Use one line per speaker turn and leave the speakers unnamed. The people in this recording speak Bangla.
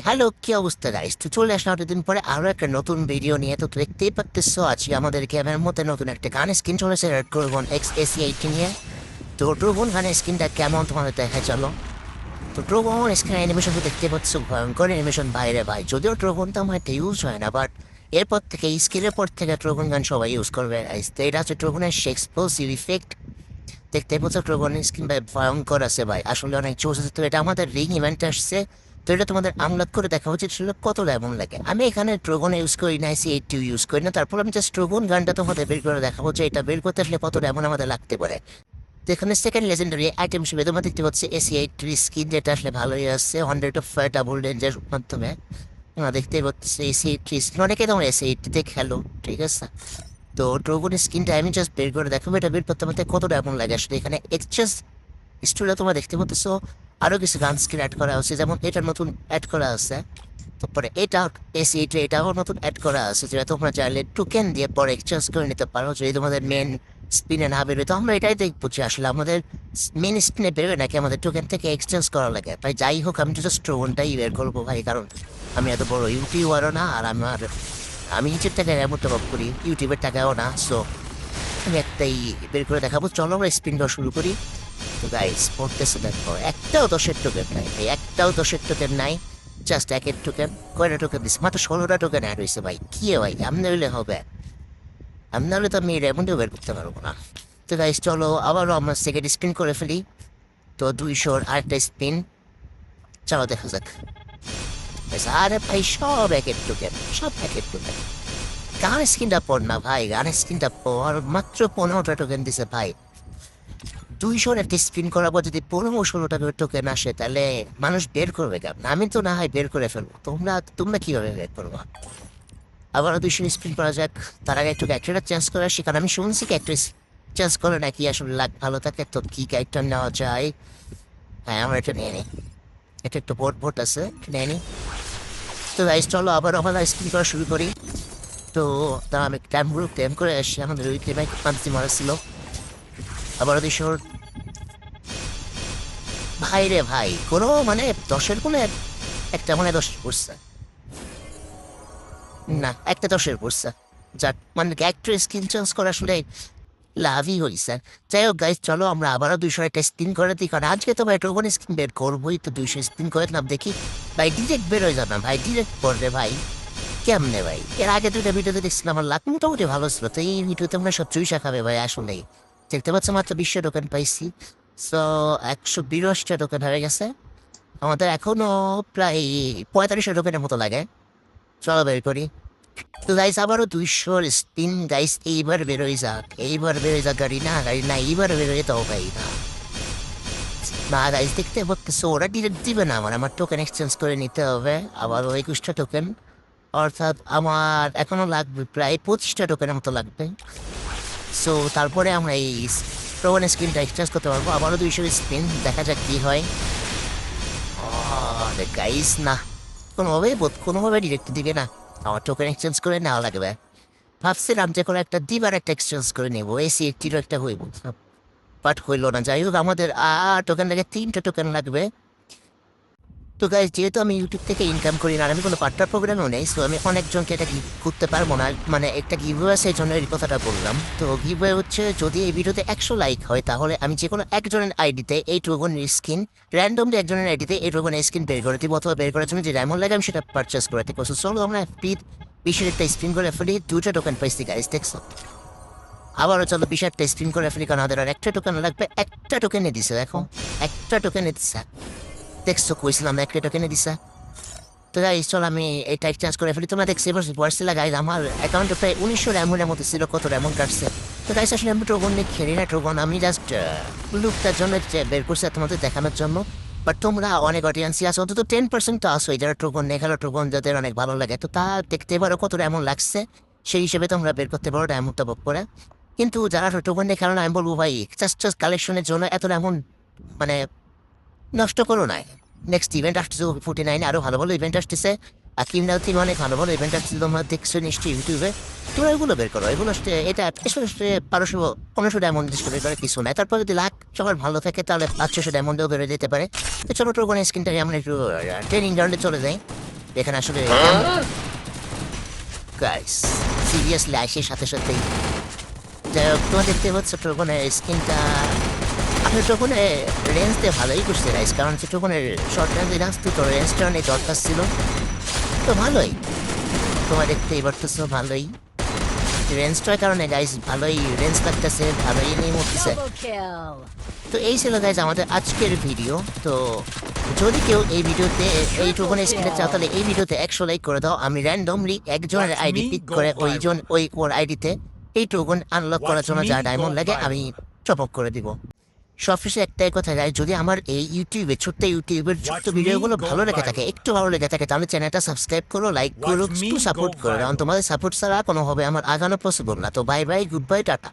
হ্যালো, কি অবস্থা গাইস? তো চলে আসলাম অনেকদিন পরে আরো একটা নতুন ভিডিও নিয়ে। তো দেখতেই পাচ্ছ আজকে আমাদের গেমের মধ্যে নতুন একটা গান স্কিন চলেছে, রেড ড্রাগন এক্স এসি 18 নিয়ে। তো ড্রাগন গানের স্কিনটা কেমন তোমাদের দেখা চলো। তো ড্রাগন স্কিন অ্যানিমেশন দেখতে পাচ্ছ, ভয়ঙ্কর অ্যানিমেশন বাইরে ভাই। যদিও ড্রাগনটা আমার একটা ইউজ হয় না, বাট এরপর থেকে স্কিলের পর থেকে ড্রাগন গান সবাই ইউজ করবে। তো এটা হচ্ছে ড্রাগনের এক্সপ্লোসিভ ইফেক্ট। দেখতে পাচ্ছ ড্রাগন স্কিন ভাই ভয়ঙ্কর আছে ভাই, আসলে অনেক চোজ আছে। তো এটা আমাদের রিং ইভেন্ট আসছে, তো এটা তোমাদের আনলক করে দেখা উচিত ছিল কত এমন লাগে। আমি এখানে ড্রাগন ইউজ করি না, সি এইট ইউজ করি না। তারপর আমি জাস্ট ড্রাগন গানটা তোমাদের বের করে দেখাবো যে এটা বের করতে আসলে কত এমন আমাদের লাগতে পারে। তো এখানে সেকেন্ড লেজেন্ডারি আইটেম হিসেবে তোমরা দেখতে পাচ্ছি এসি এইট স্কিন, যেটা আসলে ভালোই আসছে 100 অফ ডাবল রেঞ্জের মাধ্যমে। তোমরা দেখতে পাচ্ছি এসি এইট স্কিন, অনেকে তোমরা এসি এইটটিতে খেলো, ঠিক আছে। তো ড্রাগন স্কিনটা আমি জাস্ট বের করে দেখাবো, এটা বের করতে পারতে কতটা এমন লাগে আসলে। এখানে এক্সচেঞ্জ স্টুডিও তোমরা দেখতে পাচ্ছ আরও কিছু গান স্কিন অ্যাড করা আছে, যেমন এটা নতুন অ্যাড করা আছে। তারপরে এটা এসি এইটে এটাও নতুন অ্যাড করা আছে, যেটা তোমরা চাইলে টোকেন দিয়ে পরে এক্সচেঞ্জ করে নিতে পারো যদি তোমাদের মেন স্পিনে না বেরোয়। তো আমরা এটাই দেখবো যে আসলে আমাদের মেন স্পিনে বেরোয় নাকি আমাদের টোকেন থেকে এক্সচেঞ্জ করা লাগে। তাই যাই হোক, আমি জাস্ট ড্রাগনটাই বের করবো ভাই, কারণ আমি এত বড় ইউটিউবারও না, আর আমি নিজের টাকায় এমন টপ করি, ইউটিউবের টাকাও না। সো আমি একটাই বের করে দেখাবো, চলো আমরা স্পিন দেওয়া শুরু করি। তো গাইস পড়তেছে দেখো, একটাও 10-এর টোকেন নাই ভাই, একটাও 10-এর টোকেন নাই। জাস্ট 1-এর টোকেন। কয়টা টোকেন দিচ্ছে? মাত্র 16টা টোকেন অ্যাড হয়েছে ভাই। কি ভাই, আমনে হইলে হবে? আমনে হলে তো আমি রেমন্ডেও বের করতে পারবো না। তো গাইস চলো আবারও আমরা সেকেন্ড স্পিন করে ফেলি। তো 200 আরেকটা স্পিন, চলো দেখা যাক। আরে ভাই সব 1-এর টোকেন, সব 1-এর টোকেন। গান স্কিনটা পড় না ভাই, গান স্কিনটা পড়। মাত্র 15টা টোকেন দিছে ভাই। 200 একটা স্পিন করার পর যদি 15-16টা করে টোকেন আসে, তাহলে মানুষ বের করবে কেমন? আমি তো না হয় বের করে ফেলবো, তোমরা কিভাবে বের করবো? আবারও 200 স্পিন করা যাক। তার আগে একটু ক্যারেক্টারটা চেঞ্জ করে আসি, কারণ আমি শুনছি ক্যারেক্টার চেঞ্জ করে নাকি আসলে লাগ ভালো থাকে। তো কি ক্যারেক্টার নেওয়া যায়? হ্যাঁ, আমরা এটা নিয়ে নিই। এটা একটু বোট আছে, এটা নিয়ে নিই। তো গাইস চলো আবার আমরা স্পিন করা শুরু করি। তো তা আমি টাইম করে আসি, আমাদের ওই টিমে পান্তি মারা ছিল। আবারও 200। ভাই রে ভাই, কোনো মানে 10-এর কোনো একটা মানে 10 পড়ছে না, একটা 10-এর পড়ছে। যাক, মানে ক্যারেক্টার স্কিন চেঞ্জ করা আসলে লাভই হয়েছে। যাই হোক গাইজ, চলো আমরা আবারও 200 একটা স্পিন করে দিই, কারণ আজকে তো ভাই টোকন স্কিন বের করবোই। তো 200 স্পিন করে দিলাম, দেখি ভাই ডিরেক্ট বের হয়ে যাবে ভাই, ডিরেক্ট পড়বে ভাই। কেমনে ভাই? এর আগে দুইটা ভিডিওতে দেখছিলাম আমার লাক মোটামুটি ভালো ছিল। তো এই ভিডিওতে আমরা সব চুইসা খাবে ভাই আসলেই। দেখতে পাচ্ছ মাত্র 20 টোকেন পাইছি। সো 182টা টোকেন হয়ে গেছে আমাদের, এখনো প্রায় 45 টোকেনের মতো লাগে। চলো বের করি। তো গাইস আবারও 200 স্পিন গাইস, এইবার বেরোয় যাক, এইবার বেরোয় যাক। গাড়ি না, এইবার বেরোয় তো ভাই না। না গাইস, দেখতে পাচ্ছ ওরা ডিরেক্ট দিবে না, আমার টোকেন এক্সচেঞ্জ করে নিতে হবে আবার ওই 21টা টোকেন। অর্থাৎ আমার এখনো লাগবে প্রায় 25টা টোকেনের মতো লাগবে। সো তারপরে আমরা এই প্রবণ স্ক্রিনটা এক্সচেঞ্জ করতে পারবো। আবারও 200 স্পিন, দেখা যাক কি হয়। আরে গাইস না, কোনোভাবে ডিরেক্ট দিবে না, আমার টোকেন এক্সচেঞ্জ করে নেওয়া লাগবে। ভাবছিলাম যে কোনো একটা দিবার একটা এক্সচেঞ্জ করে নেবো, এসি একটিরও একটা হইব, বাট হইল না। যাই হোক, আমাদের টোকেন লাগে 3টা টোকেন লাগবে। তো গাইজ, যেহেতু আমি ইউটিউব থেকে ইনকাম করি না, আর আমি কোনো পার্টনার প্রোগ্রামেও নেই, সো আমি অনেকজনকে এটা করতে পারবো না। মানে একটা গিভওয়ে আছে, এই জন্য এই কথাটা বললাম। তো গিভওয়ে হচ্ছে, যদি এই ভিডিওতে 100 লাইক হয়, তাহলে আমি যে কোনো একজনের আইডিতে এই ড্রাগন স্কিন, র্যান্ডমলি একজনের আইডিতে এই ড্রাগন স্কিন বের করে দিব, অথবা বের করার জন্য যে ডায়মন্ড লাগে আমি সেটা পারচেস করে দিব। চলো আমরা স্পিড 20-এর একটা স্পিন করে ফেলি। 2টা টোকেন পাইছি গাইজ, দেখছো? আবারও চলো 20-একটা স্পিন করে ফেলি, কারণ আমাদের আর একটা টোকেন লাগবে। একটা টোকেনে দিছে, দেখো একটা টোকেনে দিচ্ছে। দেখছো, কইছিলাম একটা টোকেনে দিছে। তো গাইজ চল আমি এটা এক্সচেঞ্জ করে ফেলি। তোমরা দেখছি এবার পড়ছিল গাইজ, আমার অ্যাকাউন্টে প্রায় 1900 র্যামের মতো ছিল, কত র্যামন কাটছে। তো গাইজ আসলে আমি ট্রোগন নিয়ে খেলি না, ট্রোগন আমি জাস্ট লুকটার জন্য বের করছি তোমাদের দেখানোর জন্য। বাট তোমরা অনেক অডিয়েন্সই আছো, অন্তত 10% তো আসো যারা ট্রোগন নিয়ে খেলো, ট্রোগন যাদের অনেক ভালো লাগে। তো তা দেখতে পারো কত র্যামন লাগছে, সেই হিসেবে তোমরা বের করতে পারো র্যামনটা বুক করে। কিন্তু যারা ট্রোগন নিয়ে খেলো না, আমি বলবো ভাই জাস্ট কালেকশনের জন্য এত র্যামন মানে নষ্ট করো না। নেক্সট ইভেন্ট আসতেছে 49, আরও ভালো ভালো ইভেন্ট আসতেছে। আর কিমনাউতি অনেক ভালো ভালো ইভেন্ট আছে তোমরা দেখছো নিশ্চয়ই ইউটিউবে। তোমরা এগুলো বের করো, এগুলো এটা 1500 ডায়মন্ড বের করে কিছু নাই। তারপর যদি লাখ সবার ভালো থাকে তাহলে 500 ডায়মন্ডেও বেরো যেতে পারে। তো ছোট টোকন স্ক্রিনটাকে আমরা একটু ট্রেনিং গ্রাউন্ডে চলে যাই। এখানে আসলে গাইস সিরিয়াসলি আসে সাথে সাথেই যাই হোক তোমার দেখতে পাচ্ছ টোকনের স্ক্রিনটা আপনি টোকনে রেঞ্জ দিয়ে ভালোই করছে গাইস, কারণ টোকনের শর্ট রেঞ্জ তো রেঞ্জটা অনেক দরকার ছিল, তো ভালোই তোমার দেখতে পারতেছ ভালোই রেঞ্জটার কারণে গাইস ভালোই রেঞ্জ লাগতেছে, ভালোই নেই উঠতেছে। তো এই ছিল গাইস আমাদের আজকের ভিডিও। তো যদি কেউ এই ভিডিওতে এই টোকনের স্ক্রিনে চাও তাহলে এই ভিডিওতে 100 লাইক করে দাও। আমি র্যান্ডমলি একজনের আইডি পিক করে ওর আইডিতে এই টোকন আনলক করার জন্য যা ডায়মন্ড লাগে আমি টপ আপ করে দিব। সবশেষে একটাই কথা গাই, যদি আমার এই ইউটিউবের ছোট্ট ভিডিওগুলো ভালো লেগে থাকে, একটু ভালো লেগে থাকে, তাহলে চ্যানেলটা সাবস্ক্রাইব করো, লাইক করো, একটু সাপোর্ট করো, কারণ তোমাদের সাপোর্ট ছাড়া কোনোভাবে আমার আগানো পসিবল না। তো bye bye, good bye, tata.